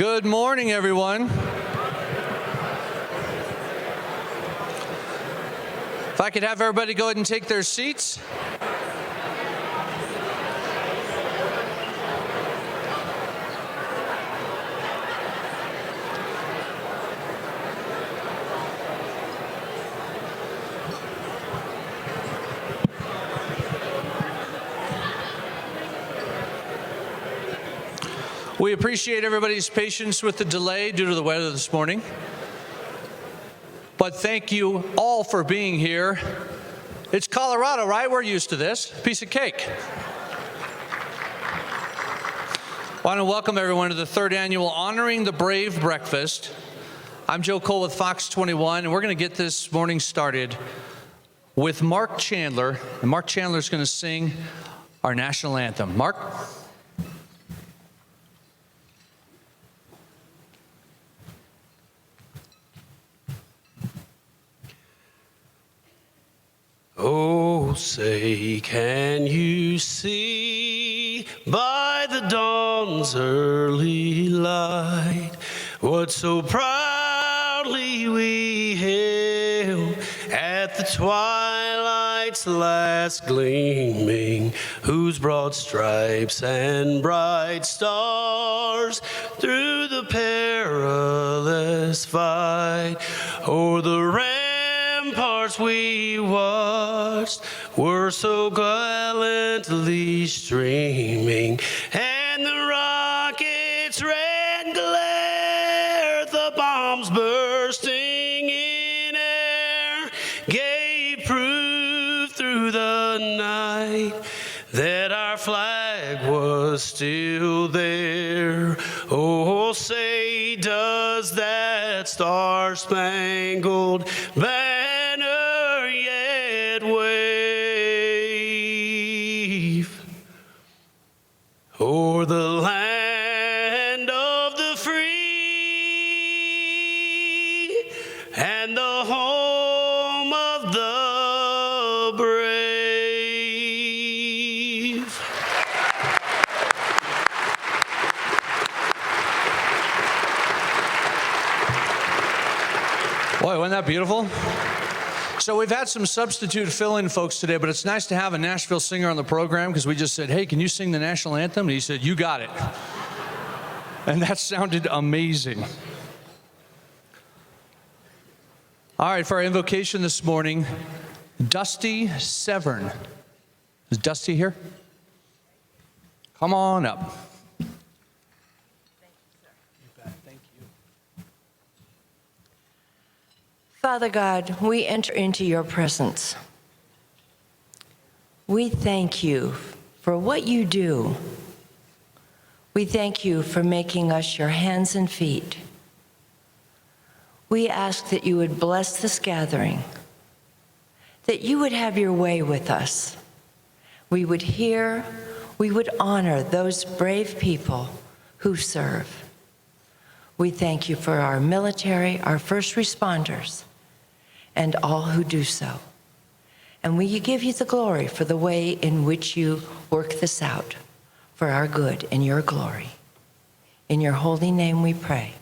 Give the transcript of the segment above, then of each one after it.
Good morning, everyone. If I could have everybody go ahead and take their seats. We appreciate everybody's patience with the delay due to the weather this morning. But thank you all for being here. It's Colorado, right? We're used to this. Piece of cake. I want to welcome everyone to the third annual Honoring the Brave Breakfast. I'm Joe Cole with Fox 21, and we're going to get this morning started with Mark Chandler. And Mark Chandler is going to sing our national anthem. Mark? Oh, say, can you see by the dawn's early light what so proudly we hailed at the twilight's last gleaming, whose broad stripes and bright stars through the perilous fight o'er the ramparts we watched were so gallantly streaming, and the rocket's red glare, the bombs bursting in air, gave proof through the night that our flag was still there. Oh, say, does that star-spangled banner yet wave o'er the land of the free and the home of the brave? Boy, wasn't that beautiful? So we've had some substitute fill-in folks today, but it's nice to have a Nashville singer on the program because we just said, hey, can you sing the national anthem? And he said, you got it. And that sounded amazing. All right, for our invocation this morning, Dusty Severn. Is Dusty here? Come on up. Father God, we enter into your presence. We thank you for what you do. We thank you for making us your hands and feet. We ask that you would bless this gathering, that you would have your way with us. We would hear, we would honor those brave people who serve. We thank you for our military, our first responders, and all who do so. And we give you the glory for the way in which you work this out for our good and your glory. In your holy name we pray.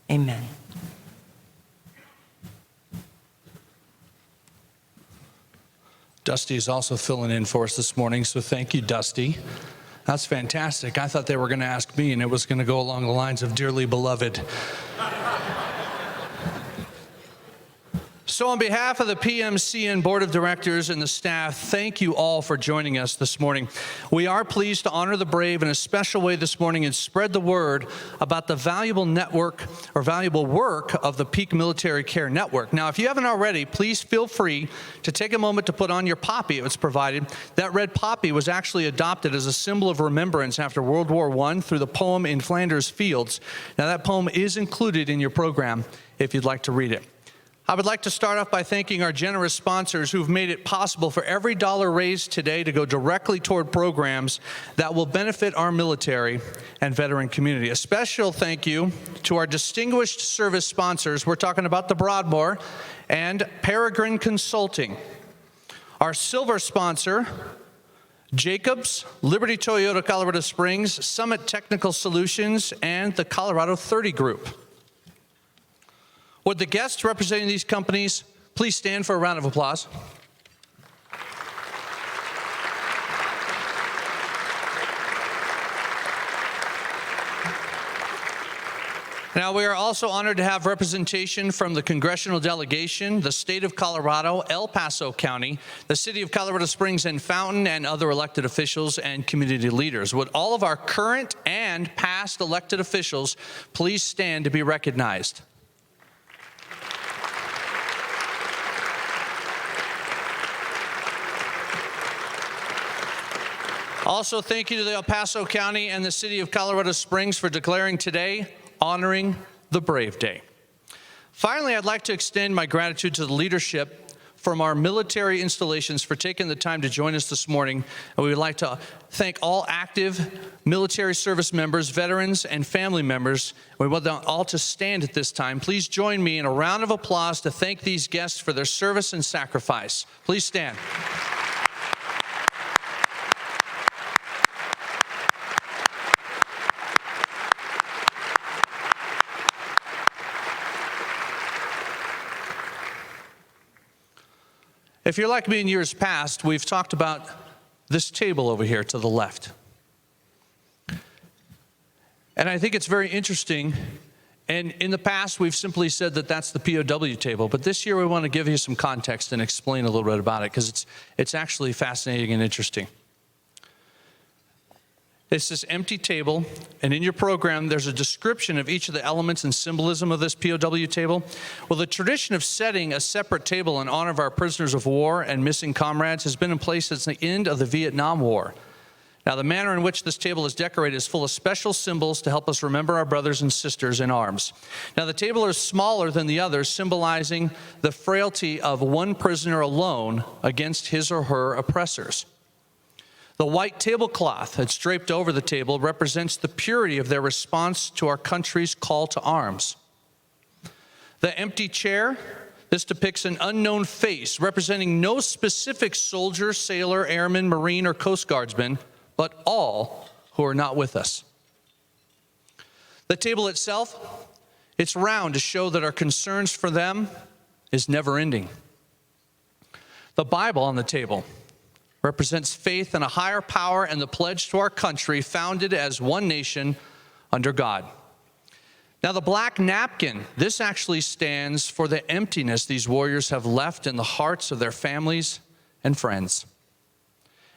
Amen. Dusty is also filling in for us this morning, so thank you, Dusty. That's fantastic. I thought they were going to ask me, and it was going to go along the lines of dearly beloved. So on behalf of the PMCN Board of Directors and the staff, thank you all for joining us this morning. We are pleased to honor the brave in a special way this morning and spread the word about the valuable network or valuable work of the Peak Military Care Network. Now, if you haven't already, please feel free to take a moment to put on your poppy that was provided. That red poppy was actually adopted as a symbol of remembrance after World War I through the poem In Flanders Fields. Now, that poem is included in your program if you'd like to read it. I would like to start off by thanking our generous sponsors who've made it possible for every dollar raised today to go directly toward programs that will benefit our military and veteran community. A special thank you to our distinguished service sponsors. We're talking about the Broadmoor and Peregrine Consulting. Our silver sponsor, Jacobs, Liberty Toyota Colorado Springs, Summit Technical Solutions, and the Colorado 30 Group. Would the guests representing these companies please stand for a round of applause? Now, we are also honored to have representation from the congressional delegation, the state of Colorado, El Paso County, the city of Colorado Springs and Fountain, and other elected officials and community leaders. Would all of our current and past elected officials please stand to be recognized? Also, thank you to the El Paso County and the city of Colorado Springs for declaring today Honoring the Brave Day. Finally, I'd like to extend my gratitude to the leadership from our military installations for taking the time to join us this morning. And we would like to thank all active military service members, veterans, and family members. We want them all to stand at this time. Please join me in a round of applause to thank these guests for their service and sacrifice. Please stand. If you're like me in years past, we've talked about this table over here to the left. And I think it's very interesting. And in the past, we've simply said that that's the POW table. But this year, we want to give you some context and explain a little bit about it, because it's actually fascinating and interesting. It's this empty table, and in your program, there's a description of each of the elements and symbolism of this POW table. Well, the tradition of setting a separate table in honor of our prisoners of war and missing comrades has been in place since the end of the Vietnam War. Now, the manner in which this table is decorated is full of special symbols to help us remember our brothers and sisters in arms. Now, the table is smaller than the others, symbolizing the frailty of one prisoner alone against his or her oppressors. The white tablecloth that's draped over the table represents the purity of their response to our country's call to arms. The empty chair, this depicts an unknown face representing no specific soldier, sailor, airman, Marine, or Coast Guardsman, but all who are not with us. The table itself, it's round to show that our concerns for them is never ending. The Bible on the table represents faith in a higher power and the pledge to our country founded as one nation under God. Now, the black napkin, this actually stands for the emptiness these warriors have left in the hearts of their families and friends.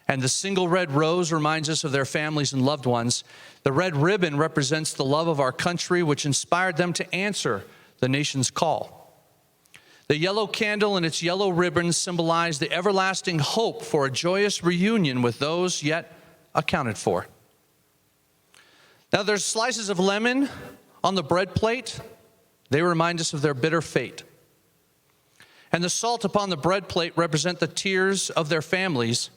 And the single red rose reminds us of their families and loved ones. The red ribbon represents the love of our country, which inspired them to answer the nation's call. The yellow candle and its yellow ribbon symbolize the everlasting hope for a joyous reunion with those yet accounted for. Now, there's slices of lemon on the bread plate. They remind us of their bitter fate. And the salt upon the bread plate represent the tears of their families.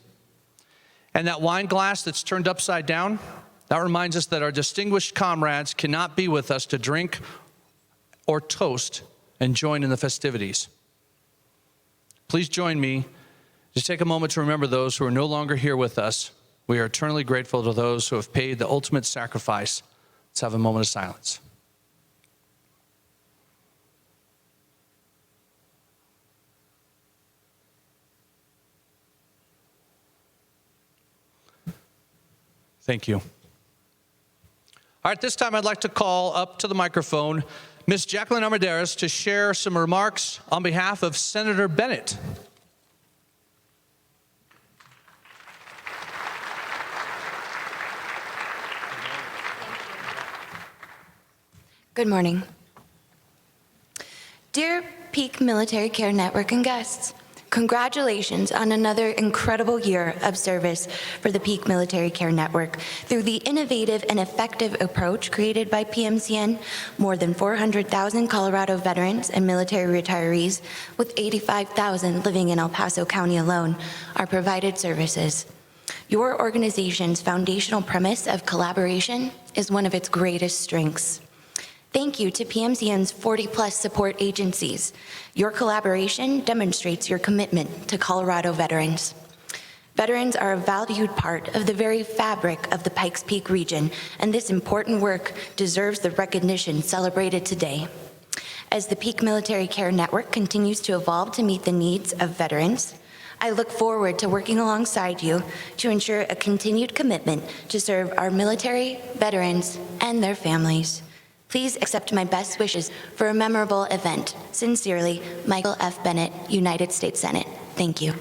And that wine glass that's turned upside down, that reminds us that our distinguished comrades cannot be with us to drink or toast and join in the festivities. Please join me to take a moment to remember those who are no longer here with us. We are eternally grateful to those who have paid the ultimate sacrifice. Let's have a moment of silence. Thank you. All right, this time I'd like to call up to the microphone Ms. Jacqueline Armendariz to share some remarks on behalf of Senator Bennett. Good morning. Dear Peak Military Care Network and guests, congratulations on another incredible year of service for the Peak Military Care Network. Through the innovative and effective approach created by PMCN, more than 400,000 Colorado veterans and military retirees, with 85,000 living in El Paso County alone, are provided services. Your organization's foundational premise of collaboration is one of its greatest strengths. Thank you to PMCN's 40-plus support agencies. Your collaboration demonstrates your commitment to Colorado veterans. Veterans are a valued part of the very fabric of the Pikes Peak region, and this important work deserves the recognition celebrated today. As the Peak Military Care Network continues to evolve to meet the needs of veterans, I look forward to working alongside you to ensure a continued commitment to serve our military, veterans, and their families. Please accept my best wishes for a memorable event. Sincerely, Michael F. Bennett, United States Senate. Thank you.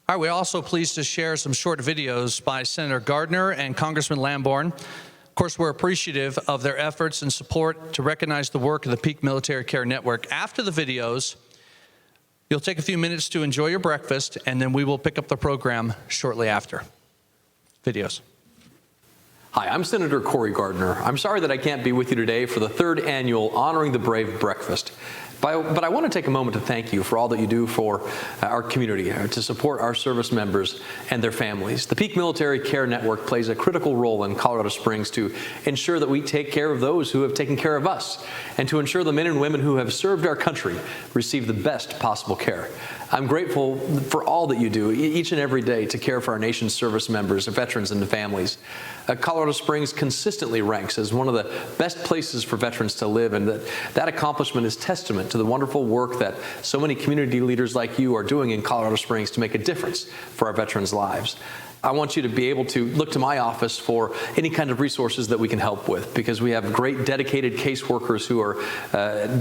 All right, we're also pleased to share some short videos by Senator Gardner and Congressman Lamborn. Of course, we're appreciative of their efforts and support to recognize the work of the Peak Military Care Network. After the videos, you'll take a few minutes to enjoy your breakfast, and then we will pick up the program shortly after. Videos. Hi, I'm Senator Cory Gardner. I'm sorry that I can't be with you today for the third annual Honoring the Brave breakfast. But I want to take a moment to thank you for all that you do for our community, to support our service members and their families. The Peak Military Care Network plays a critical role in Colorado Springs to ensure that we take care of those who have taken care of us, and to ensure the men and women who have served our country receive the best possible care. I'm grateful for all that you do each and every day to care for our nation's service members, veterans, and families. Colorado Springs consistently ranks as one of the best places for veterans to live, and that accomplishment is testament to the wonderful work that so many community leaders like you are doing in Colorado Springs to make a difference for our veterans' lives. I want you to be able to look to my office for any kind of resources that we can help with, because we have great dedicated caseworkers who are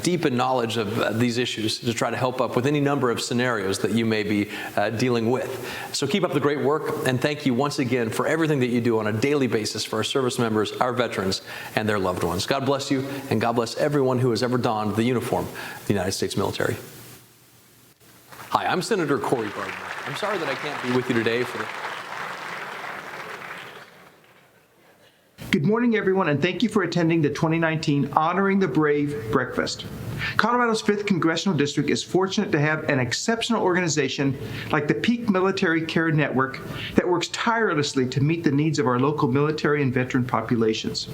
deep in knowledge of these issues to try to help up with any number of scenarios that you may be dealing with. So keep up the great work, and thank you once again for everything that you do on a daily basis for our service members, our veterans, and their loved ones. God bless you, and God bless everyone who has ever donned the uniform of the United States military. Hi, I'm Senator Cory Gardner. I'm sorry that I can't be with you today for the... Good morning, everyone, and thank you for attending the 2019 Honoring the Brave breakfast. Colorado's 5th Congressional District is fortunate to have an exceptional organization like the Peak Military Care Network that works tirelessly to meet the needs of our local military and veteran populations.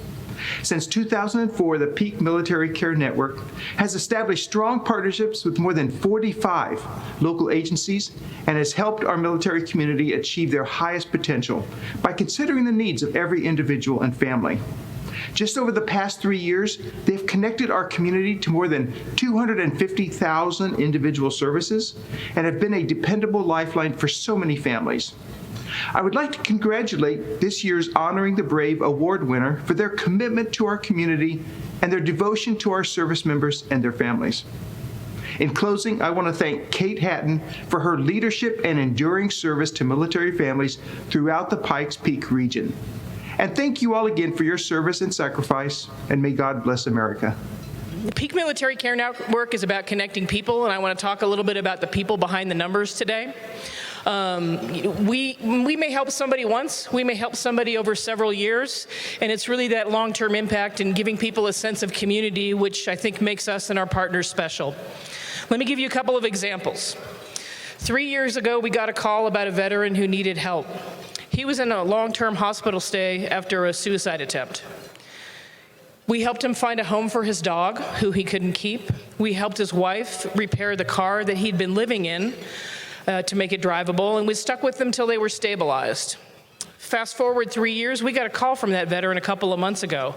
Since 2004, the Peak Military Care Network has established strong partnerships with more than 45 local agencies and has helped our military community achieve their highest potential by considering the needs of every individual and family. Just over the past 3 years, they've connected our community to more than 250,000 individual services and have been a dependable lifeline for so many families. I would like to congratulate this year's Honoring the Brave award winner for their commitment to our community and their devotion to our service members and their families. In closing, I want to thank Kate Hatten for her leadership and enduring service to military families throughout the Pikes Peak region. And thank you all again for your service and sacrifice, and may God bless America. The Peak Military Care Network is about connecting people, and I want to talk a little bit about the people behind the numbers today. We may help somebody once, we may help somebody over several years, and it's really that long-term impact and giving people a sense of community, which I think makes us and our partners special. Let me give you a couple of examples. 3 years ago, we got a call about a veteran who needed help. He was in a long-term hospital stay after a suicide attempt. We helped him find a home for his dog, who he couldn't keep. We helped his wife repair the car that he'd been living in to make it drivable, and we stuck with them till they were stabilized. Fast forward 3 years, we got a call from that veteran a couple of months ago.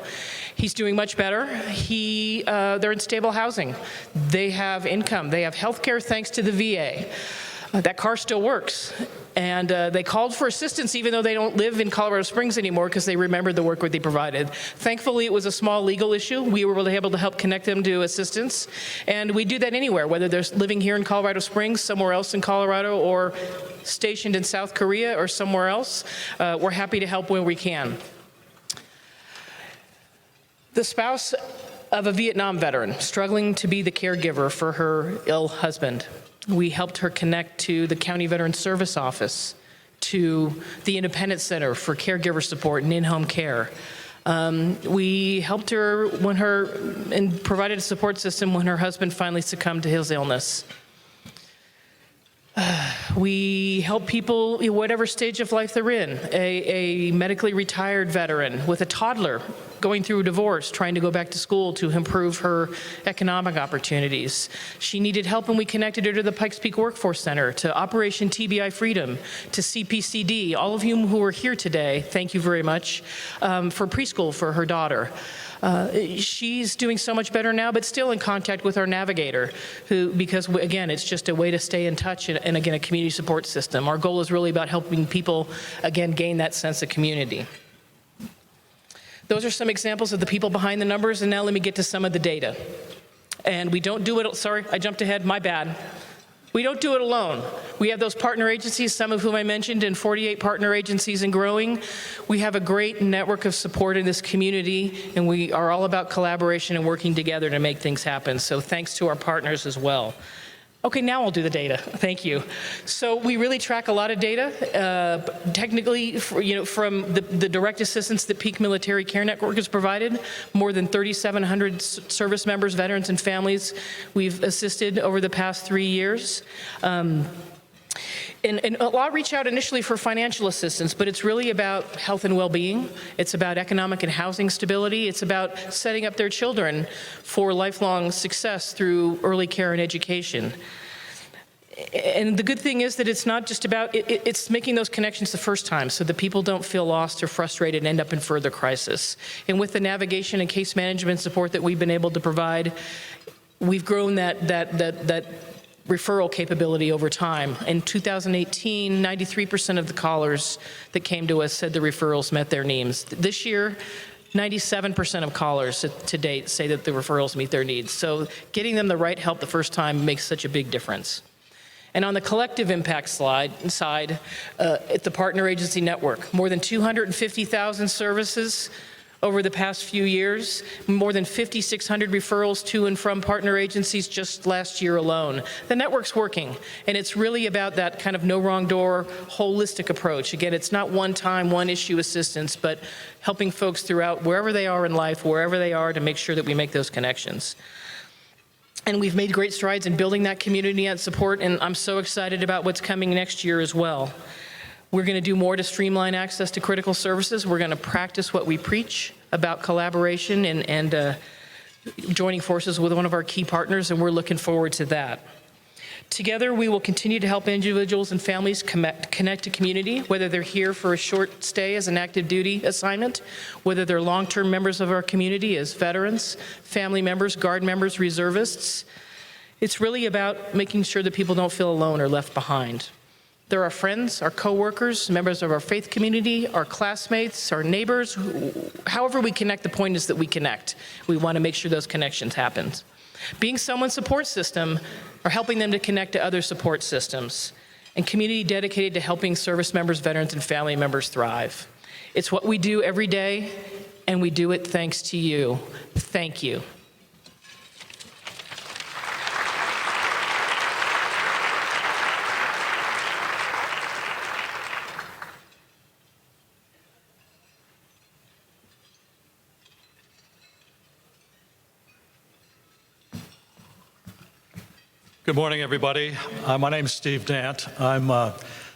He's doing much better. They're in stable housing. They have income. They have health care thanks to the VA. That car still works. And they called for assistance even though they don't live in Colorado Springs anymore because they remembered the work that they provided. Thankfully, it was a small legal issue. We were able to help connect them to assistance. And we do that anywhere, whether they're living here in Colorado Springs, somewhere else in Colorado, or stationed in South Korea or somewhere else. We're happy to help when we can. The spouse of a Vietnam veteran struggling to be the caregiver for her ill husband. We helped her connect to the County Veteran Service Office, to the Independence Center for caregiver support and in-home care. We helped her and provided a support system when her husband finally succumbed to his illness. We help people, whatever stage of life they're in. A medically retired veteran with a toddler going through a divorce, trying to go back to school to improve her economic opportunities. She needed help, and we connected her to the Pikes Peak Workforce Center, to Operation TBI Freedom, to CPCD. All of you who are here today, thank you very much, for preschool for her daughter. She's doing so much better now, but still in contact with our navigator, because again, it's just a way to stay in touch and again, a community support system. Our goal is really about helping people, again, gain that sense of community. Those are some examples of the people behind the numbers, and now let me get to some of the data. And we don't do it, sorry, I jumped ahead, my bad. We don't do it alone. We have those partner agencies, some of whom I mentioned, and 48 partner agencies and growing. We have a great network of support in this community, and we are all about collaboration and working together to make things happen. So thanks to our partners as well. Okay, now I'll do the data. Thank you. So we really track a lot of data. Technically, from the direct assistance that Peak Military Care Network has provided, more than 3,700 service members, veterans, and families we've assisted over the past 3 years. And a lot reach out initially for financial assistance, but it's really about health and well-being. It's about economic and housing stability. It's about setting up their children for lifelong success through early care and education. And the good thing is that it's not just about, it's making those connections the first time so that people don't feel lost or frustrated and end up in further crisis. And with the navigation and case management support that we've been able to provide, we've grown that referral capability over time. In 2018, 93% of the callers that came to us said the referrals met their needs. This year, 97% of callers to date say that the referrals meet their needs. So getting them the right help the first time makes such a big difference. And on the collective impact side, at the partner agency network, more than 250,000 services over the past few years, more than 5,600 referrals to and from partner agencies just last year alone. The network's working, and it's really about that kind of no wrong door, holistic approach. Again, it's not one-time, one-issue assistance, but helping folks throughout wherever they are in life, wherever they are, to make sure that we make those connections. And we've made great strides in building that community and support, and I'm so excited about what's coming next year as well. We're going to do more to streamline access to critical services. We're going to practice what we preach about collaboration and joining forces with one of our key partners, and we're looking forward to that. Together, we will continue to help individuals and families connect to community, whether they're here for a short stay as an active duty assignment, whether they're long-term members of our community as veterans, family members, Guard members, reservists. It's really about making sure that people don't feel alone or left behind. They're our friends, our coworkers, members of our faith community, our classmates, our neighbors. However we connect, the point is that we connect. We want to make sure those connections happen. Being someone's support system or helping them to connect to other support systems, and community dedicated to helping service members, veterans, and family members thrive. It's what we do every day, and we do it thanks to you. Thank you. Good morning, everybody. My name is Steve Dant. I'm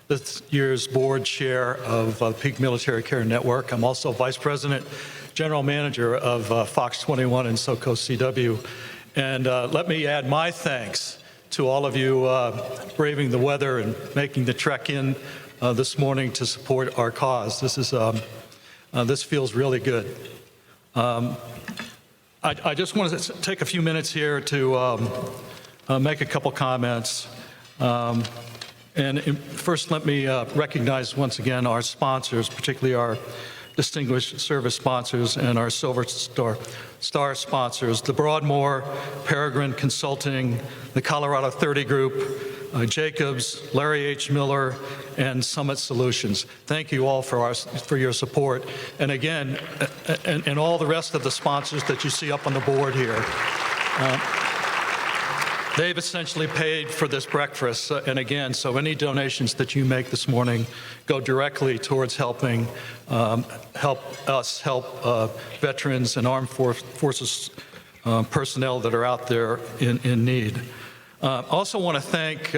this year's board chair of Peak Military Care Network. I'm also vice president, general manager of Fox 21 and SoCo CW. And let me add my thanks to all of you braving the weather and making the trek in this morning to support our cause. This feels really good. I just want to take a few minutes here to make a couple comments. First, let me recognize once again our sponsors, particularly our distinguished service sponsors and our Silver Star sponsors, the Broadmoor, Peregrine Consulting, the Colorado 30 Group, Jacobs, Larry H. Miller, and Summit Solutions. Thank you all for your support. And again, and all the rest of the sponsors that you see up on the board here. They've essentially paid for this breakfast, and again, so any donations that you make this morning go directly towards helping help veterans and armed forces personnel that are out there in need. Also want to thank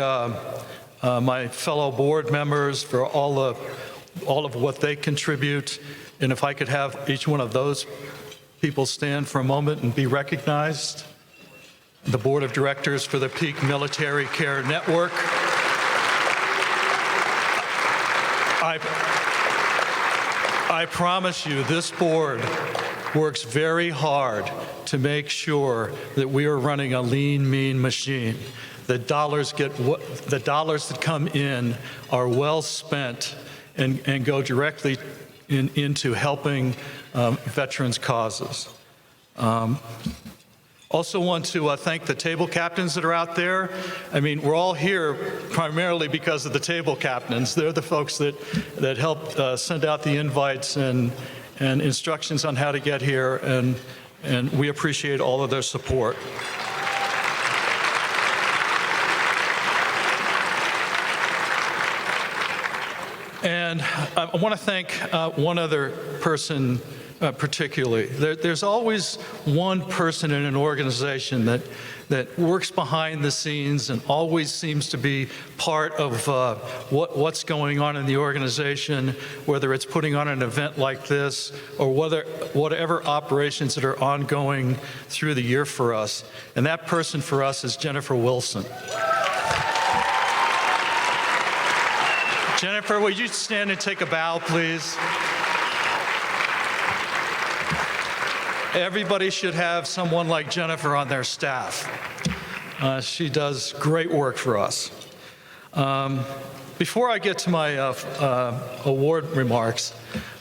my fellow board members for all of what they contribute, and if I could have each one of those people stand for a moment and be recognized. The Board of Directors for the Peak Military Care Network. I promise you, this board works very hard to make sure that we are running a lean, mean machine. The dollars that come in are well spent and go directly into helping veterans' causes. Also want to thank the table captains that are out there. I mean, we're all here primarily because of the table captains. They're the folks that help send out the invites and instructions on how to get here, and we appreciate all of their support. And I want to thank one other person particularly. There's always one person in an organization that works behind the scenes and always seems to be part of what's going on in the organization, whether it's putting on an event like this or whatever operations that are ongoing through the year for us. And that person for us is Jennifer Wilson. Jennifer, would you stand and take a bow, please? Everybody should have someone like Jennifer on their staff. She does great work for us. Before I get to my award remarks,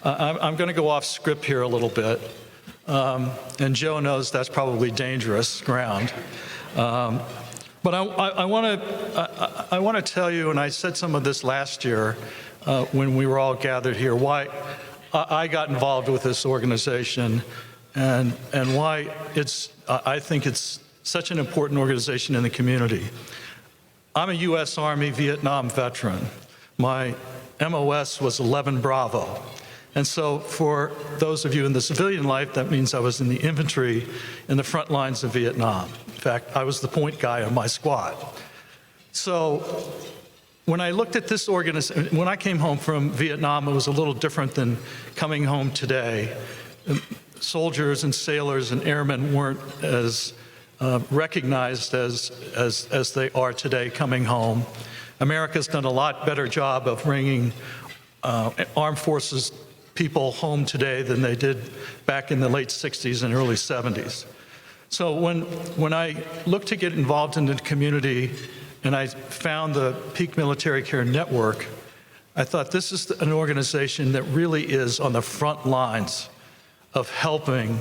I'm going to go off script here a little bit. And Joe knows that's probably dangerous ground. But I want to tell you, and I said some of this last year when we were all gathered here, why I got involved with this organization and why I think it's such an important organization in the community. I'm a U.S. Army Vietnam veteran. My MOS was 11 Bravo. And so for those of you in the civilian life, that means I was in the infantry in the front lines of Vietnam. In fact, I was the point guy on my squad. So when I looked at this organization, when I came home from Vietnam, it was a little different than coming home today. Soldiers and sailors and airmen weren't as recognized as they are today coming home. America's done a lot better job of bringing armed forces people home today than they did back in the late 60s and early 70s. So when I looked to get involved in the community and I found the Peak Military Care Network, I thought this is an organization that really is on the front lines of helping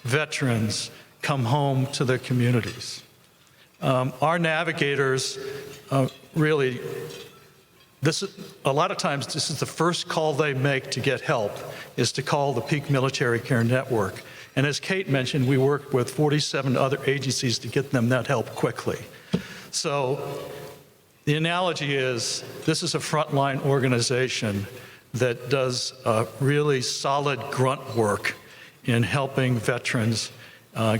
veterans come home to their communities. Our navigators really, a lot of times this is the first call they make to get help, is to call the Peak Military Care Network. And as Kate mentioned, we work with 47 other agencies to get them that help quickly. So the analogy is, this is a frontline organization that does really solid grunt work in helping veterans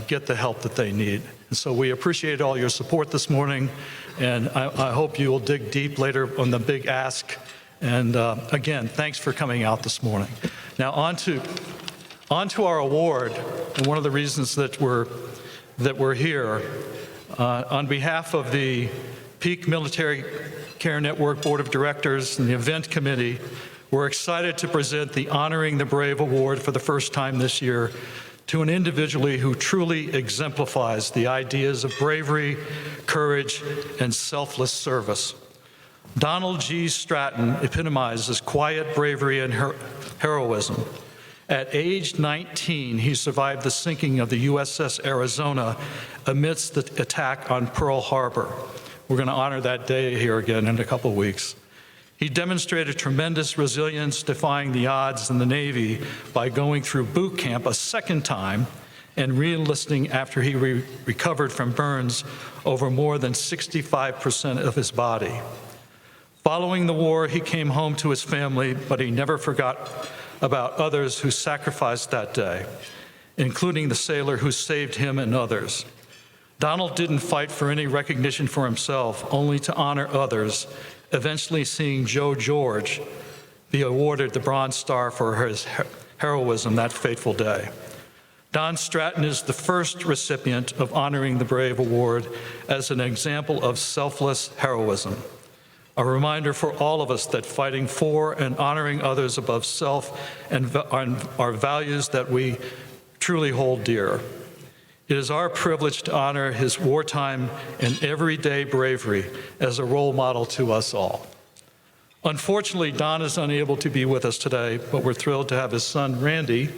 get the help that they need. And so we appreciate all your support this morning, and I hope you will dig deep later on the big ask. And again, thanks for coming out this morning. Now on to our award, and one of the reasons that we're here. On behalf of the Peak Military Care Network Board of Directors and the Event Committee, we're excited to present the Honoring the Brave Award for the first time this year to an individual who truly exemplifies the ideas of bravery, courage, and selfless service. Donald G. Stratton epitomizes quiet bravery and heroism. At age 19, he survived the sinking of the USS Arizona amidst the attack on Pearl Harbor. We're going to honor that day here again in a couple of weeks. He demonstrated tremendous resilience, defying the odds in the Navy by going through boot camp a second time and re-enlisting after he recovered from burns over more than 65% of his body. Following the war, he came home to his family, but he never forgot about others who sacrificed that day, including the sailor who saved him and others. Donald didn't fight for any recognition for himself, only to honor others, eventually seeing Joe George be awarded the Bronze Star for his heroism that fateful day. Don Stratton is the first recipient of Honoring the Brave Award as an example of selfless heroism. A reminder for all of us that fighting for and honoring others above self and are values that we truly hold dear. It is our privilege to honor his wartime and everyday bravery as a role model to us all. Unfortunately, Don is unable to be with us today, but we're thrilled to have his son, Randy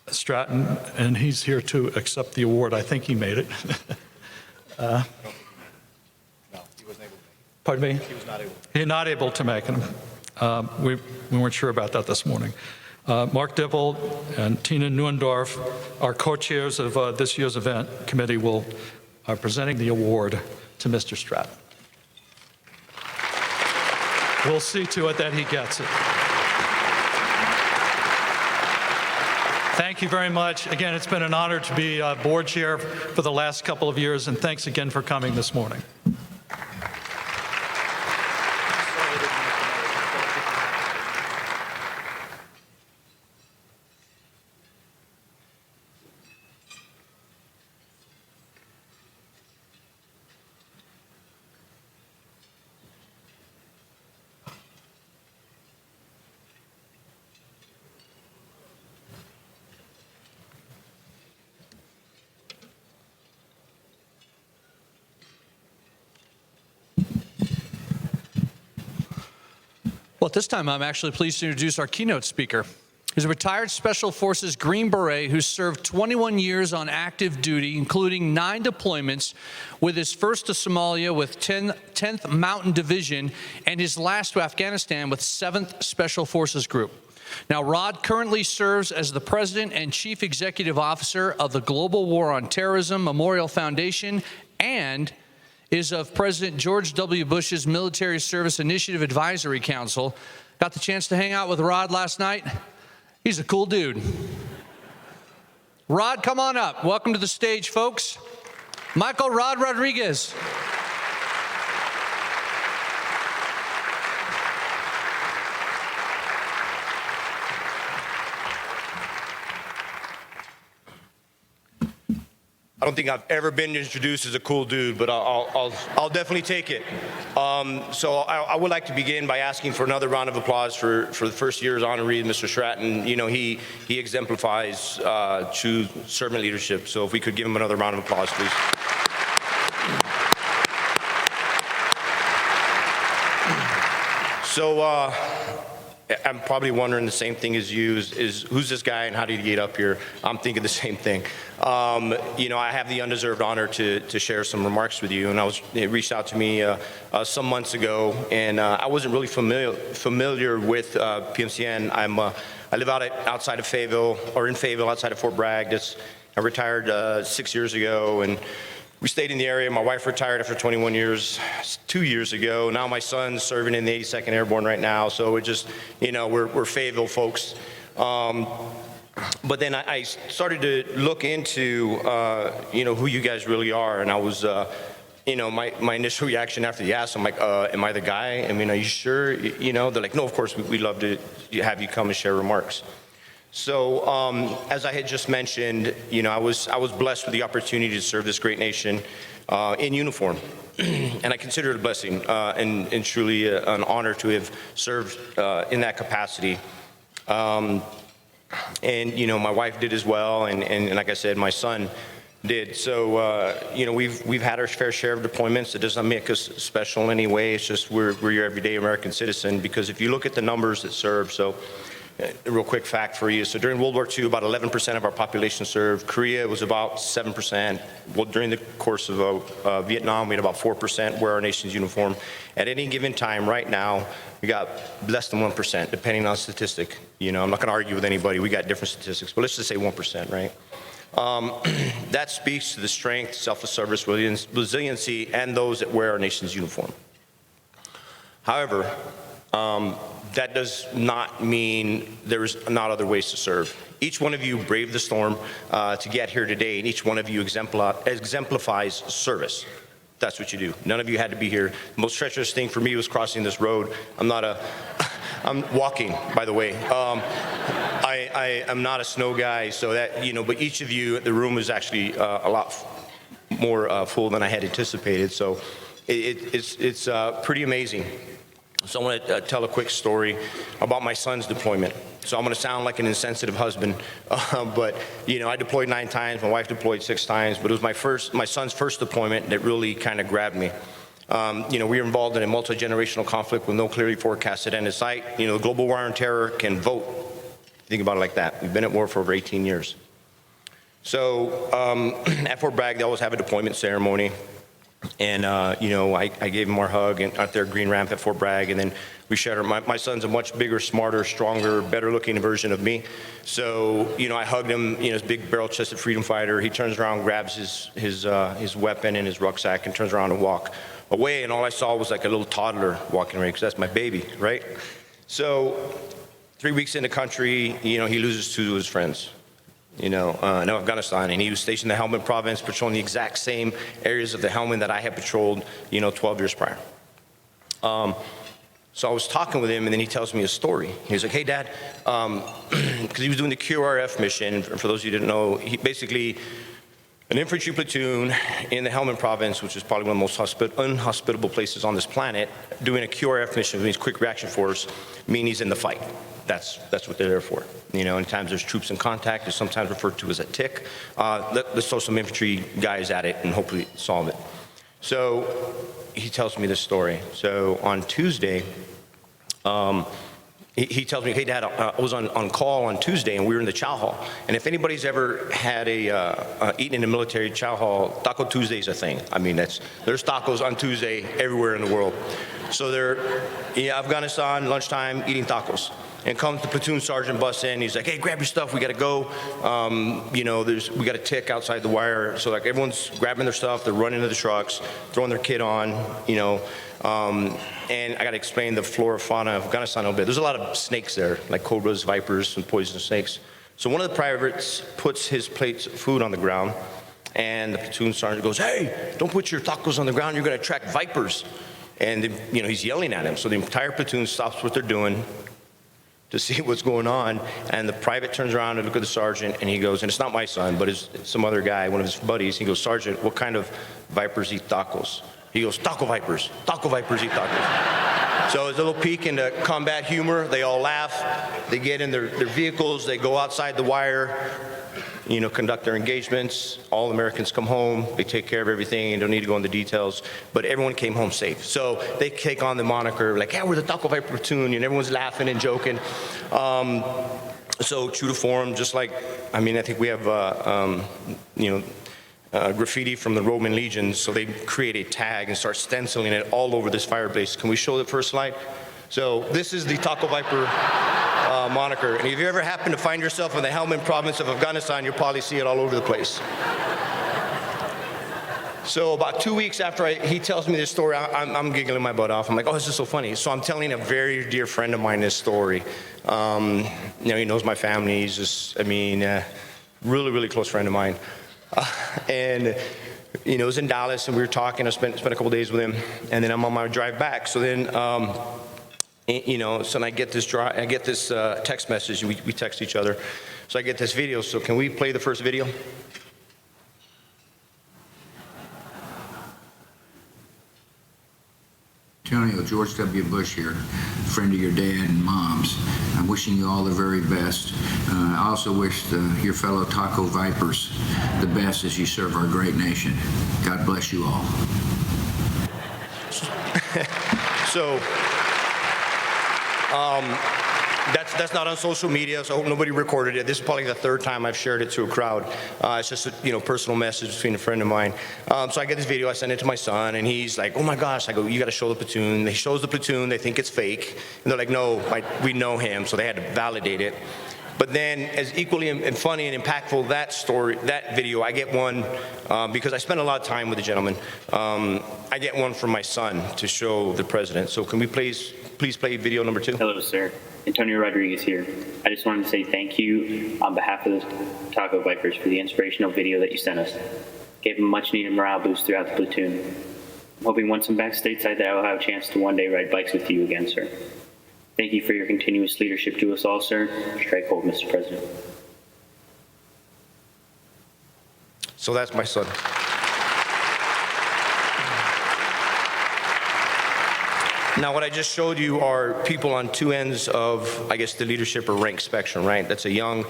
Stratton, and he's here to accept the award. I think he made it. No, he wasn't able to make it. Pardon me? He was not able. He's not able to make it. We weren't sure about that this morning. Mark Dipple and Tina Neuendorf, our co-chairs of this year's event committee, are presenting the award to Mr. Stratton. We'll see to it that he gets it. Thank you very much. Again, it's been an honor to be board chair for the last couple of years, and thanks again for coming this morning. Well, at this time, I'm actually pleased to introduce our keynote speaker. He's a retired Special Forces Green Beret who served 21 years on active duty, including 9 deployments, with his first to Somalia with 10th Mountain Division and his last to Afghanistan with 7th Special Forces Group. Now, Rod currently serves as the President and Chief Executive Officer of the Global War on Terrorism Memorial Foundation and is of President George W. Bush's Military Service Initiative Advisory Council. Got the chance to hang out with Rod last night. He's a cool dude. Rod, come on up. Welcome to the stage, folks. Michael Rod Rodriguez. I don't think I've ever been introduced as a cool dude, but I'll definitely take it. So I would like to begin by asking for another round of applause for the first year's honoree, Mr. Stratton. You know, he exemplifies true servant leadership. So if we could give him another round of applause, please. So I'm probably wondering the same thing as you, is who's this guy and how did he get up here? I'm thinking the same thing. You know, I have the undeserved honor to share some remarks with you, and it reached out to me some months ago, and I wasn't really familiar with PMCN. I live outside of Fayetteville, or in Fayetteville, outside of Fort Bragg. I retired 6 years ago, and we stayed in the area. My wife retired after 21 years 2 years ago. Now my son's serving in the 82nd Airborne right now. So it just, you know, we're Fayetteville folks. But then I started to look into, you know, who you guys really are. And I was, you know, my initial reaction after the ask, I'm like, am I the guy? I mean, are you sure? You know, they're like, no, of course, we'd love to have you come and share remarks. So as I had just mentioned, you know, I was blessed with the opportunity to serve this great nation in uniform. And I consider it a blessing and truly an honor to have served in that capacity. And, you know, my wife did as well. And like I said, my son did. So, you know, we've had our fair share of deployments. It doesn't make us special in any way. It's just we're your everyday American citizen. Because if you look at the numbers that serve, so a real quick fact for you. So during World War II, about 11% of our population served. Korea was about 7%. Well, during the course of Vietnam, we had about 4% wear our nation's uniform. At any given time, right now, we got less than 1%, depending on statistic. You know, I'm not going to argue with anybody. We got different statistics, but let's just say 1%, right? That speaks to the strength, selfless service, resiliency, and those that wear our nation's uniform. However, that does not mean there is not other ways to serve. Each one of you braved the storm to get here today, and each one of you exemplifies service. That's what you do. None of you had to be here. The most treacherous thing for me was crossing this road. I'm walking, by the way. I am not a snow guy, so that, but each of you, the room is actually a lot more full than I had anticipated. So it's pretty amazing. So I want to tell a quick story about my son's deployment. So I'm going to sound like an insensitive husband, but I deployed 9 times. My wife deployed 6 times, but it was my son's first deployment that really kind of grabbed me. We were involved in a multi-generational conflict with no clearly forecasted end in sight. The global war on terror can vote. Think about it like that. We've been at war for over 18 years. So at Fort Bragg, they always have a deployment ceremony. And, I gave him our hug and out there, Green Ramp at Fort Bragg, and then we shared. My son's a much bigger, smarter, stronger, better-looking version of me. So, I hugged him, his big barrel-chested freedom fighter. He turns around, grabs his weapon and his rucksack and turns around and walk away, and all I saw was like a little toddler walking away, because that's my baby, right? So 3 weeks in the country, he loses 2 of his friends. In Afghanistan, and he was stationed in the Helmand province, patrolling the exact same areas of the Helmand that I had patrolled, 12 years prior. So I was talking with him, and then he tells me a story. He was like, "Hey, Dad," because he was doing the QRF mission. And for those of you who didn't know, he basically an infantry platoon in the Helmand province, which is probably one of the most unhospitable places on this planet, doing a QRF mission, which means quick reaction force, meaning he's in the fight. That's what they're there for. Anytime there's troops in contact, it's sometimes referred to as a tick. Let's throw some infantry guys at it and hopefully solve it. So he tells me this story. So on Tuesday, he tells me, "Hey, Dad, I was on call on Tuesday, and we were in the chow hall. And if anybody's ever had eaten in a military chow hall, Taco Tuesday is a thing. I mean, there's tacos on Tuesday everywhere in the world. So they're in Afghanistan, lunchtime, eating tacos. And comes the platoon sergeant busts in. He's like, "Hey, grab your stuff. We got to go. We got a tick outside the wire." So like everyone's grabbing their stuff. They're running to the trucks, throwing their kit on, and I got to explain the flora fauna of Afghanistan a little bit. There's a lot of snakes there, like cobras, vipers, and poisonous snakes. So one of the privates puts his plates of food on the ground, and the platoon sergeant goes, "Hey, don't put your tacos on the ground. You're going to attract vipers." And he's yelling at him. So the entire platoon stops what they're doing to see what's going on, and the private turns around and look at the sergeant, and he goes, and it's not my son, but it's some other guy, one of his buddies. He goes, "Sergeant, what kind of vipers eat tacos?" He goes, "Taco vipers. Taco vipers eat tacos." So it's a little peek into combat humor. They all laugh. They get in their vehicles. They go outside the wire, conduct their engagements. All Americans come home. They take care of everything and don't need to go into details. But everyone came home safe. So they take on the moniker like, "Yeah, we're the Taco Viper platoon," and everyone's laughing and joking. So true to form, just like, I think we have, graffiti from the Roman legions. So they create a tag and start stenciling it all over this fireplace. Can we show the first slide? So this is the Taco Viper moniker. And if you ever happen to find yourself in the Helmand province of Afghanistan, you'll probably see it all over the place. So about 2 weeks after he tells me this story, I'm giggling my butt off. I'm like, "Oh, this is so funny." So I'm telling a very dear friend of mine this story. He knows my family. He's just, really, really close friend of mine. And it was in Dallas, and we were talking. I spent a couple days with him, and then I'm on my drive back. So then, so I get this text message. We text each other. So I get this video. So can we play the first video? Antonio, George W. Bush here, friend of your dad and mom's. I'm wishing you all the very best. I also wish your fellow Taco Vipers the best as you serve our great nation. God bless you all. So that's not on social media, so I hope nobody recorded it. This is probably the 3rd time I've shared it to a crowd. It's just a personal message between a friend of mine. So I get this video, I send it to my son, and he's like, "Oh my gosh." I go, "You got to show the platoon." He shows the platoon, they think it's fake, and they're like, "No, we know him," so they had to validate it. But then, as equally and funny and impactful that video, I get one, because I spent a lot of time with the gentleman, I get one from my son to show the president. So can we please play video number 2? Hello, sir. Antonio Rodriguez here. I just wanted to say thank you on behalf of the Taco Vipers for the inspirational video that you sent us. Gave them a much-needed morale boost throughout the platoon. I'm hoping once I'm back stateside that I will have a chance to one day ride bikes with you again, sir. Thank you for your continuous leadership to us all, sir. Strike hold, Mr. President. So that's my son. Now, what I just showed you are people on two ends of, I guess, the leadership or rank spectrum, right? That's a young,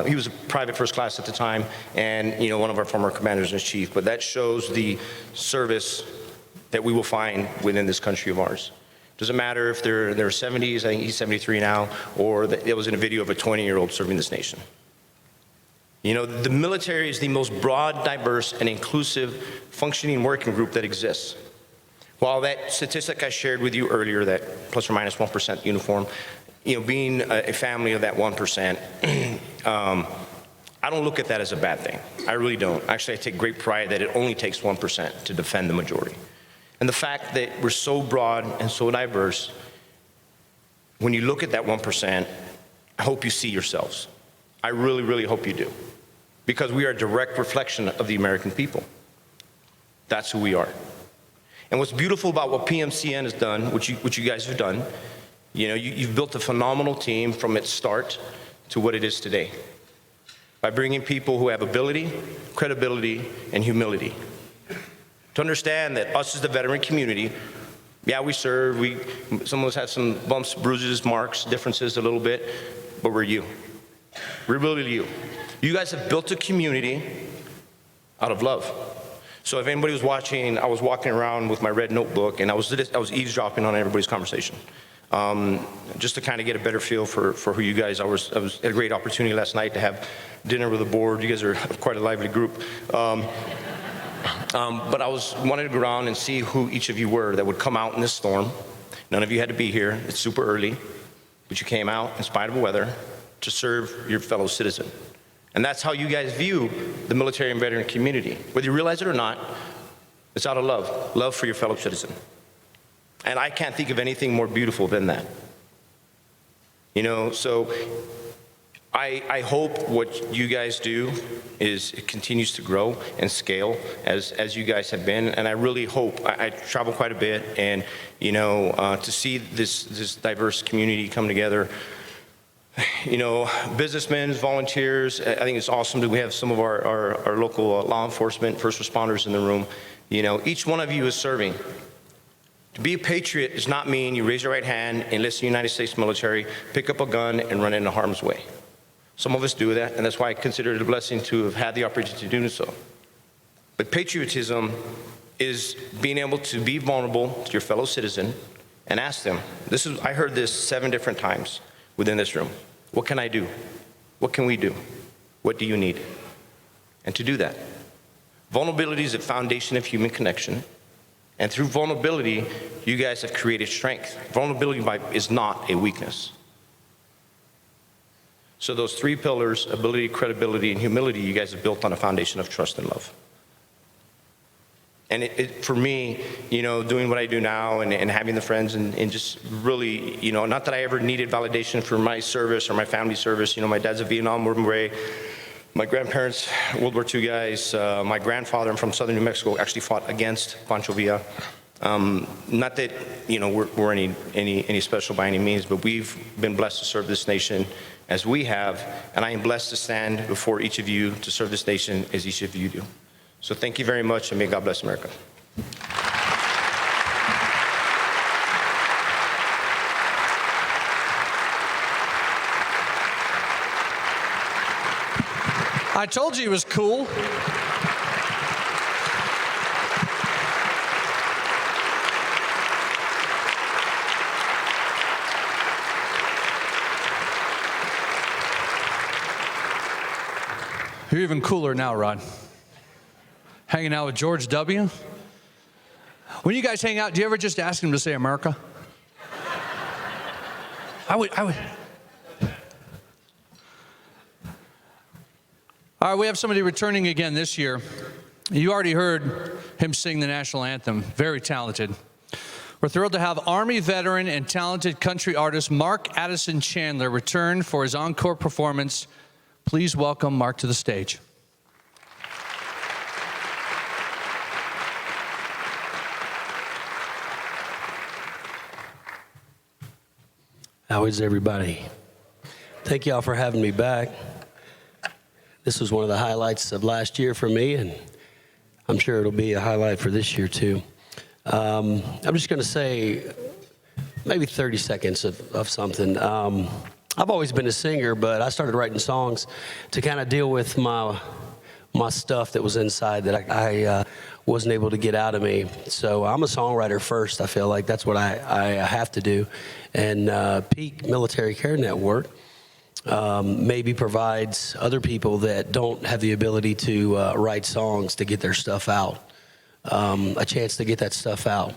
he was a private first class at the time, and, you know, one of our former commanders-in-chief, but that shows the service that we will find within this country of ours. Doesn't matter if they're in their 70s, I think he's 73 now, or it was in a video of a 20-year-old serving this nation. You know, the military is the most broad, diverse, and inclusive functioning working group that exists. While that statistic I shared with you earlier, that plus or minus 1% uniform, you know, being a family of that 1%, I don't look at that as a bad thing. I really don't. Actually, I take great pride that it only takes 1% to defend the majority. And the fact that we're so broad and so diverse, when you look at that 1%, I hope you see yourselves. I really, really hope you do. Because we are a direct reflection of the American people. That's who we are. And what's beautiful about what PMCN has done, which you guys have done, you know, you've built a phenomenal team from its start to what it is today. By bringing people who have ability, credibility, and humility. To understand that us as the veteran community, yeah, we serve, some of us have some bumps, bruises, marks, differences a little bit, but we're you. We're really you. You guys have built a community out of love. So if anybody was watching, I was walking around with my red notebook and I was eavesdropping on everybody's conversation. Just to kind of get a better feel for who you guys are. I had a great opportunity last night to have dinner with the board. You guys are quite a lively group. But I wanted to go around and see who each of you were that would come out in this storm. None of you had to be here. It's super early. But you came out in spite of the weather to serve your fellow citizen. And that's how you guys view the military and veteran community. Whether you realize it or not, it's out of love for your fellow citizen. And I can't think of anything more beautiful than that. You know, so I hope what you guys do is it continues to grow and scale as you guys have been. And I really hope, I travel quite a bit, and, you know, to see this diverse community come together. You know, businessmen, volunteers, I think it's awesome that we have some of our local law enforcement, first responders in the room. You know, each one of you is serving. To be a patriot does not mean you raise your right hand, enlist in the United States military, pick up a gun, and run into harm's way. Some of us do that, and that's why I consider it a blessing to have had the opportunity to do so. But patriotism is being able to be vulnerable to your fellow citizen and ask them. I heard this 7 different times within this room. What can I do? What can we do? What do you need? And to do that. Vulnerability is the foundation of human connection. And through vulnerability, you guys have created strength. Vulnerability is not a weakness. So those 3 pillars, ability, credibility, and humility, you guys have built on a foundation of trust and love. And for me, you know, doing what I do now and having the friends and just really, you know, not that I ever needed validation for my service or my family service. You know, my dad's a Vietnam War Beret. My grandparents, World War II guys. My grandfather, I'm from southern New Mexico, actually fought against Pancho Villa. Not that, you know, we're any special by any means, but we've been blessed to serve this nation as we have, and I am blessed to stand before each of you to serve this nation as each of you do. So thank you very much, and may God bless America. I told you he was cool. You're even cooler now, Rod. Hanging out with George W. When you guys hang out, do you ever just ask him to say America? I would. All right, we have somebody returning again this year. You already heard him sing the national anthem. Very talented. We're thrilled to have Army veteran and talented country artist Mark Addison Chandler return for his encore performance. Please welcome Mark to the stage. How is everybody? Thank y'all for having me back. This was one of the highlights of last year for me, and I'm sure it'll be a highlight for this year too. I'm just going to say maybe 30 seconds of something. I've always been a singer, but I started writing songs to kind of deal with my stuff that was inside that I wasn't able to get out of me. So I'm a songwriter first. I feel like that's what I have to do. And Peak Military Care Network maybe provides other people that don't have the ability to write songs to get their stuff out, a chance to get that stuff out.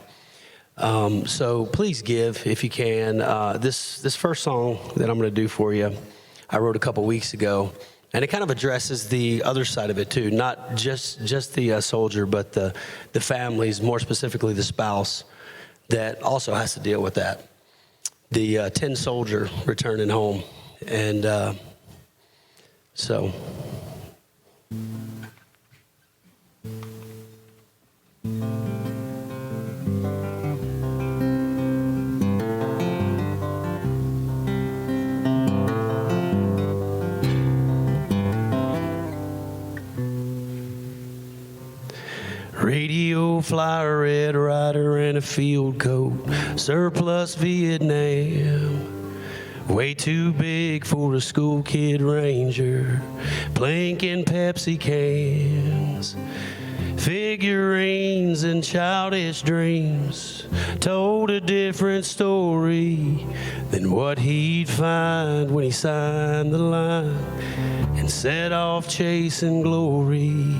So please give if you can. This first song that I'm going to do for you, I wrote a couple weeks ago. And it kind of addresses the other side of it too, not just the soldier, but the families, more specifically the spouse, that also has to deal with that. The 10 soldier returning home, and so. Radio flyer, Red Rider, and a field coat, surplus Vietnam. Way too big for a school kid ranger, blinking Pepsi cans. Figurines and childish dreams told a different story than what he'd find when he signed the line and set off chasing glory.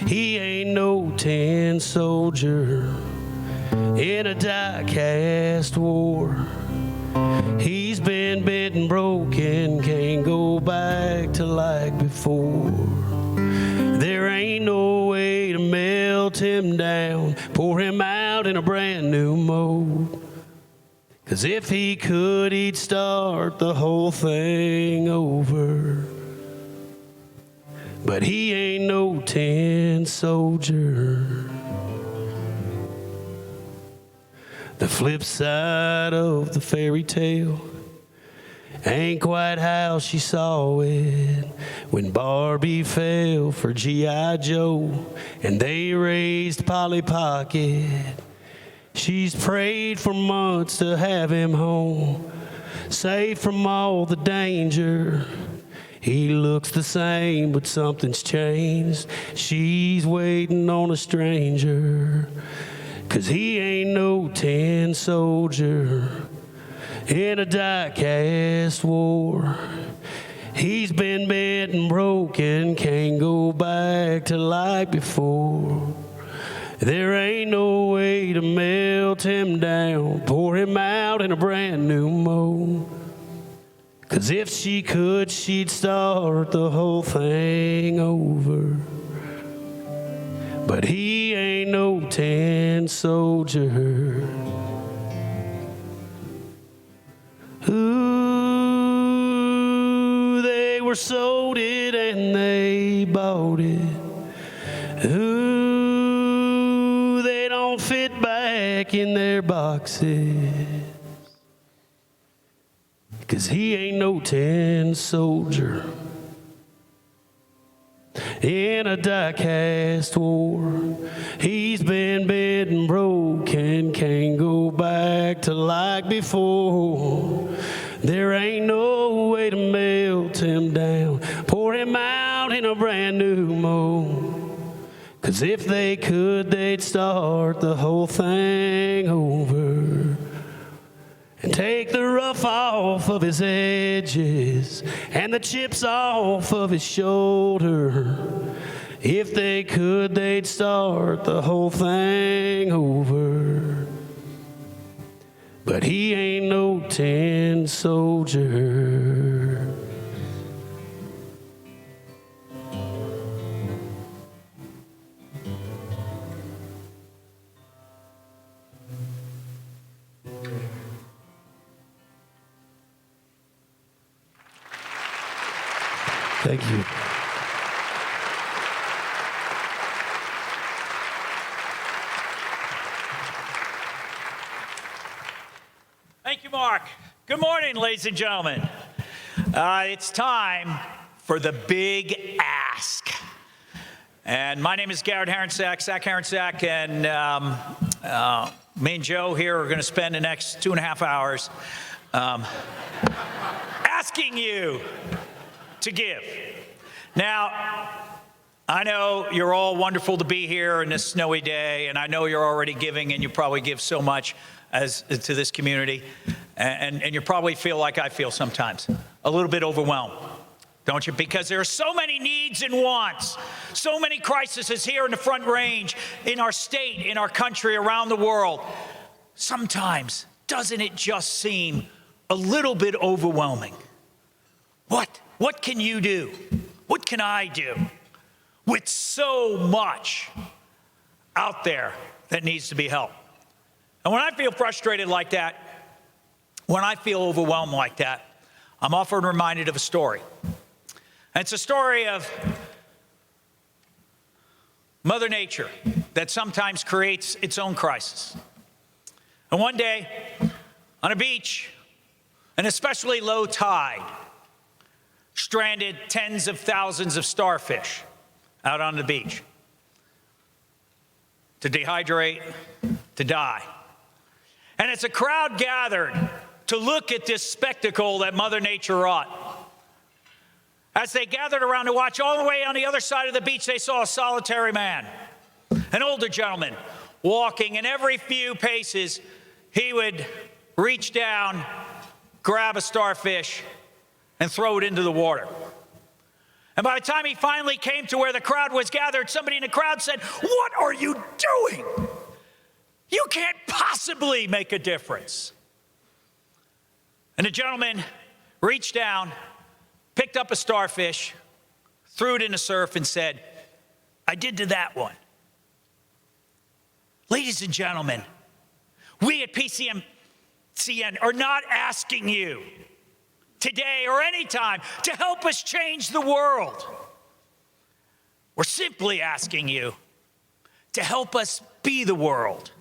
He ain't no tin soldier in a die-cast war. He's been bent and broken, can't go back to like before. There ain't no way to melt him down, pour him out in a brand new mold. 'Cause if he could, he'd start the whole thing over. But he ain't no tin soldier. The flip side of the fairy tale ain't quite how she saw it when Barbie fell for G.I. Joe and they raised Polly Pocket. She's prayed for months to have him home, safe from all the danger. He looks the same, but something's changed. She's waiting on a stranger. 'Cause he ain't no tin soldier in a die-cast war. He's been bent and broken, can't go back to like before. There ain't no way to melt him down, pour him out in a brand new mold. 'Cause if she could, she'd start the whole thing over. But he ain't no tin soldier. Ooh, they were sold it and they bought it. Ooh, they don't fit back in their boxes. 'Cause he ain't no tin soldier in a die-cast war. He's been bent and broken, can't go back to like before. There ain't no way to melt him down, pour him out in a brand new mold. 'Cause if they could, they'd start the whole thing over. And take the rough off of his edges and the chips off of his shoulder. If they could, they'd start the whole thing over. But he ain't no tin soldier. Thank you. Thank you, Mark. Good morning, ladies and gentlemen. It's time for the big ask. And my name is Gerett Harencak, and me and Joe here are going to spend the next 2.5 hours asking you to give. Now, I know you're all wonderful to be here on this snowy day, and I know you're already giving, and you probably give so much to this community, and you probably feel like I feel sometimes, a little bit overwhelmed, don't you? Because there are so many needs and wants, so many crises here in the Front Range, in our state, in our country, around the world. Sometimes, doesn't it just seem a little bit overwhelming? What can you do? What can I do with so much out there that needs to be helped? And when I feel frustrated like that, when I feel overwhelmed like that, I'm often reminded of a story. And it's a story of Mother Nature that sometimes creates its own crisis. And one day, on a beach, an especially low tide stranded tens of thousands of starfish out on the beach to dehydrate, to die. And as a crowd gathered to look at this spectacle that Mother Nature wrought, as they gathered around to watch, all the way on the other side of the beach, they saw a solitary man, an older gentleman, walking, and every few paces, he would reach down, grab a starfish, and throw it into the water. And by the time he finally came to where the crowd was gathered, somebody in the crowd said, "What are you doing? You can't possibly make a difference." And the gentleman reached down, picked up a starfish, threw it in the surf, and said, "I did to that one." Ladies and gentlemen, we at PMCN are not asking you today or any time to help us change the world. We're simply asking you to help us be the world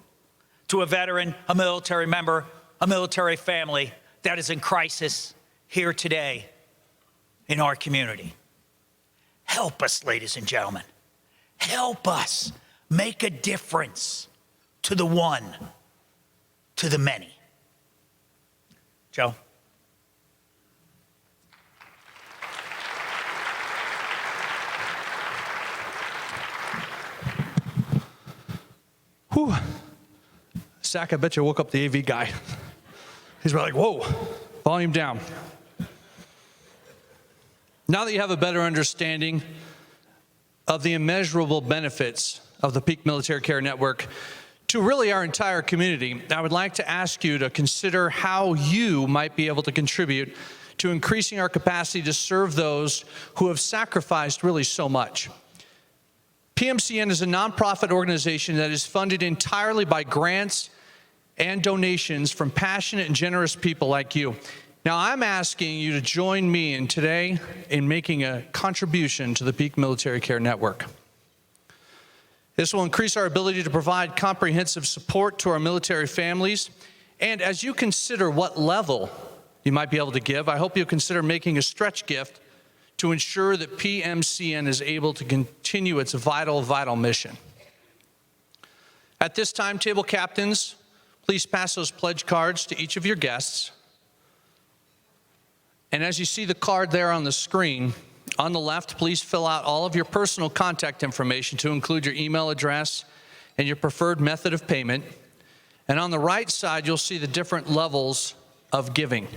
to a veteran, a military member, a military family that is in crisis here today in our community. Help us, ladies and gentlemen. Help us make a difference to the one, to the many. Joe? Whew. Zach, I bet you woke up the AV guy. He's like, whoa, volume down. Now that you have a better understanding of the immeasurable benefits of the Peak Military Care Network to really our entire community, I would like to ask you to consider how you might be able to contribute to increasing our capacity to serve those who have sacrificed really so much. PMCN is a nonprofit organization that is funded entirely by grants and donations from passionate and generous people like you. Now, I'm asking you to join me today in making a contribution to the Peak Military Care Network. This will increase our ability to provide comprehensive support to our military families. And as you consider what level you might be able to give, I hope you'll consider making a stretch gift to ensure that PMCN is able to continue its vital mission. At this time, table captains, please pass those pledge cards to each of your guests. And as you see the card there on the screen, on the left, please fill out all of your personal contact information to include your email address and your preferred method of payment. And on the right side, you'll see the different levels of giving.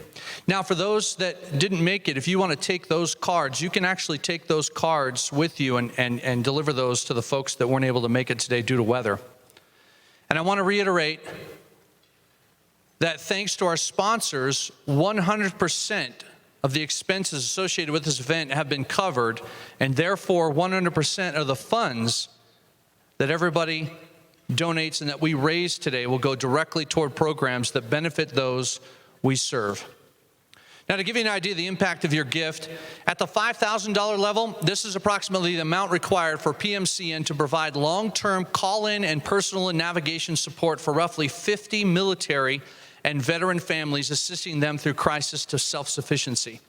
Now, for those that didn't make it, if you want to take those cards, you can actually take those cards with you and deliver those to the folks that weren't able to make it today due to weather. And I want to reiterate that thanks to our sponsors, 100% of the expenses associated with this event have been covered, and therefore 100% of the funds that everybody donates and that we raise today will go directly toward programs that benefit those we serve. Now, to give you an idea of the impact of your gift, at the $5,000 level, this is approximately the amount required for PMCN to provide long-term call-in and personal and navigation support for roughly 50 military and veteran families, assisting them through crisis to self-sufficiency.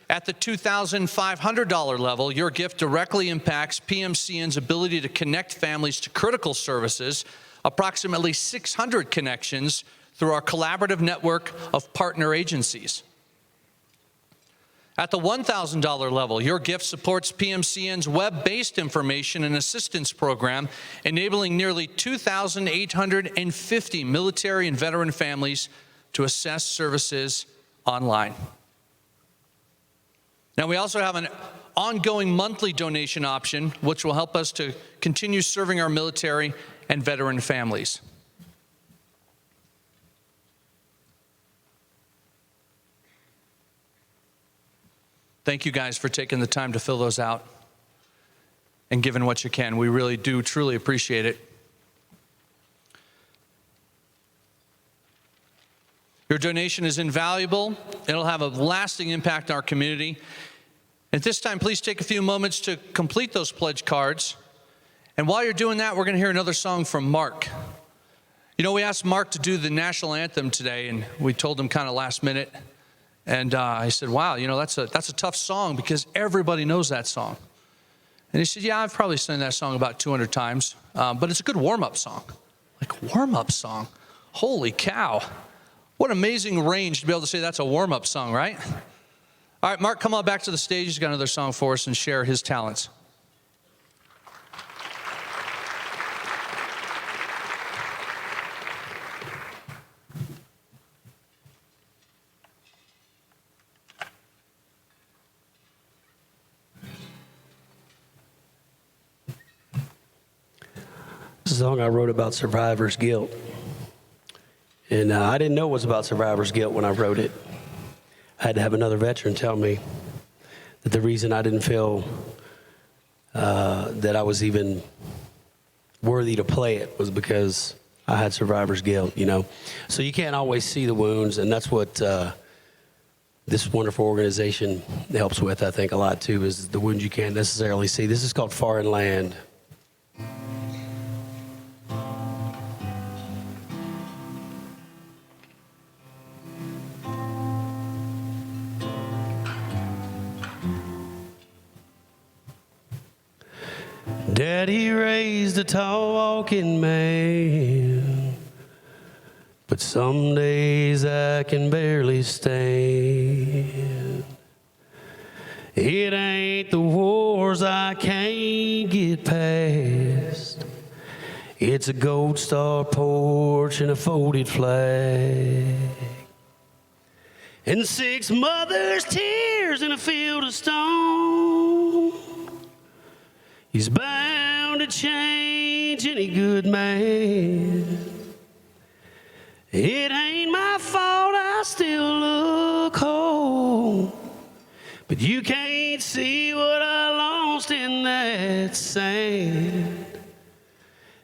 At the $2,500 level, your gift directly impacts PMCN's ability to connect families to critical services, approximately 600 connections through our collaborative network of partner agencies. At the $1,000 level, your gift supports PMCN's web-based information and assistance program, enabling nearly 2,850 military and veteran families to access services online. Now, we also have an ongoing monthly donation option, which will help us to continue serving our military and veteran families. Thank you guys for taking the time to fill those out and giving what you can. We really do truly appreciate it. Your donation is invaluable. It'll have a lasting impact on our community. At this time, please take a few moments to complete those pledge cards. And while you're doing that, we're going to hear another song from Mark. You know, we asked Mark to do the national anthem today, and we told him kind of last minute. And I said, wow, you know, that's a tough song because everybody knows that song. And he said, yeah, I've probably sung that song about 200 times, but it's a good warm-up song. Like, warm-up song? Holy cow. What amazing range to be able to say that's a warm-up song, right? All right, Mark, come on back to the stage. He's got another song for us and share his talents. This is a song I wrote about survivor's guilt. And I didn't know it was about survivor's guilt when I wrote it. I had to have another veteran tell me that the reason I didn't feel that I was even worthy to play it was because I had survivor's guilt, you know. So you can't always see the wounds, and that's what this wonderful organization helps with, I think, a lot, too, is the wounds you can't necessarily see. This is called Foreign Land. Daddy raised a tall walking man, but some days I can barely stand. It ain't the wars I can't get past. It's a gold star porch and a folded flag, and 6 mothers' tears in a field of stone. He's bound to change any good man. It ain't my fault I still look home, but you can't see what I lost in that sand.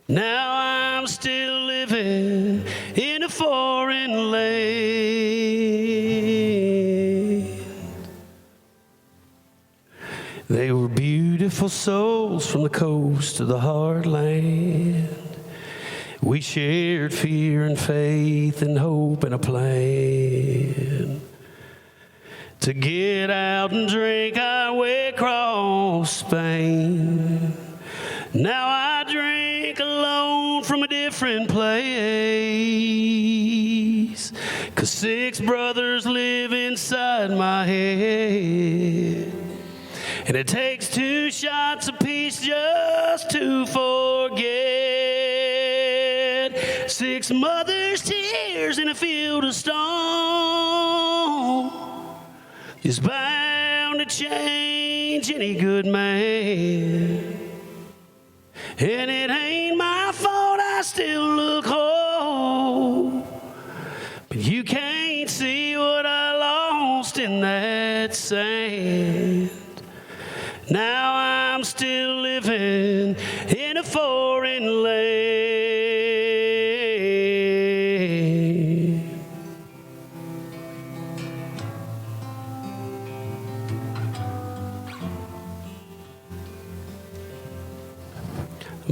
Now I'm still living in a foreign land. They were beautiful souls from the coast to the heartland. We shared fear and faith and hope and a plan to get out and drink our way across Spain. Now I drink alone from a different place, 'cause 6 brothers live inside my head. And it takes 2 shots apiece just to forget 6 mothers' tears in a field of stone is bound to change any good man. And it ain't my fault I still look whole, but you can't see what I lost in that sand. Now I'm still living in a foreign land.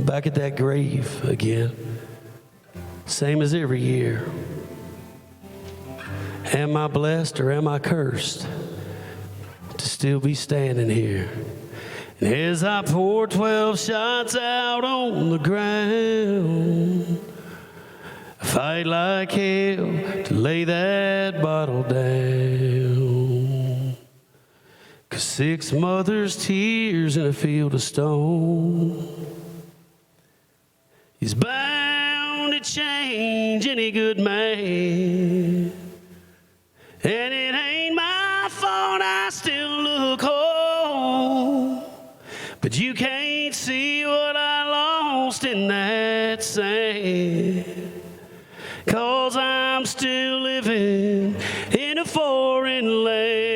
Back at that grave again, same as every year. Am I blessed or am I cursed to still be standing here? And as I pour 12 shots out on the ground, I fight like hell to lay that bottle down. 'Cause 6 mothers' tears in a field of stone is bound to change any good man. And it ain't my fault I still look home, but you can't see what I lost in that sand. 'Cause I'm still living in a foreign land.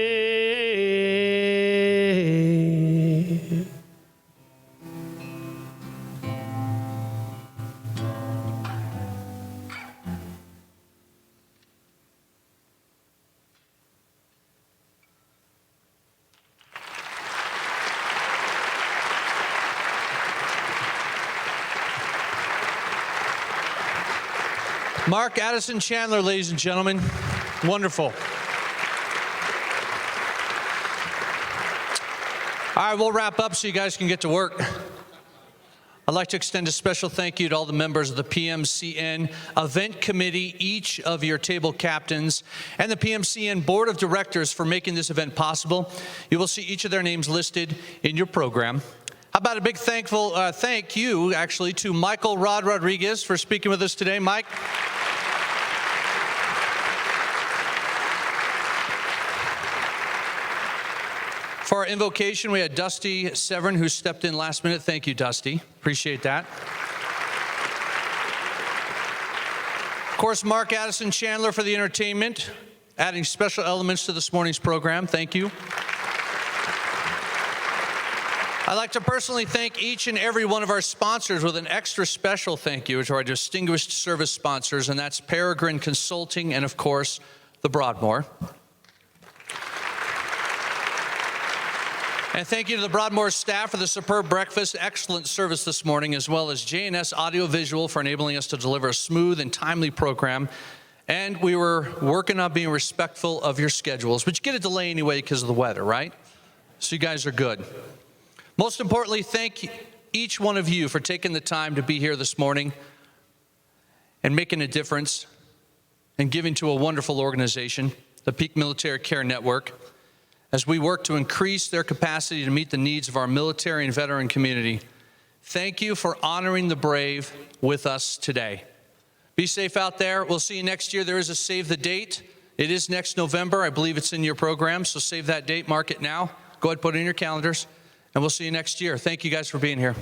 Mark Addison Chandler, ladies and gentlemen. Wonderful. All right, we'll wrap up so you guys can get to work. I'd like to extend a special thank you to all the members of the PMCN Event Committee, each of your table captains, and the PMCN Board of Directors for making this event possible. You will see each of their names listed in your program. How about a big thank you, actually, to Michael Rod Rodriguez for speaking with us today. Mike. For our invocation, we had Dusty Severn, who stepped in last minute. Thank you, Dusty. Appreciate that. Of course, Mark Addison Chandler for the entertainment, adding special elements to this morning's program. Thank you. I'd like to personally thank each and every one of our sponsors with an extra special thank you to our distinguished service sponsors, and that's Peregrine Consulting and, of course, the Broadmoor. And thank you to the Broadmoor staff for the superb breakfast, excellent service this morning, as well as J&S Audiovisual for enabling us to deliver a smooth and timely program. And we were working on being respectful of your schedules, but you get a delay anyway because of the weather, right? So you guys are good. Most importantly, thank each one of you for taking the time to be here this morning and making a difference and giving to a wonderful organization, the Peak Military Care Network, as we work to increase their capacity to meet the needs of our military and veteran community. Thank you for honoring the brave with us today. Be safe out there. We'll see you next year. There is a save the date. It is next November. I believe it's in your program, so save that date, mark it now. Go ahead, put it in your calendars, and we'll see you next year. Thank you guys for being here.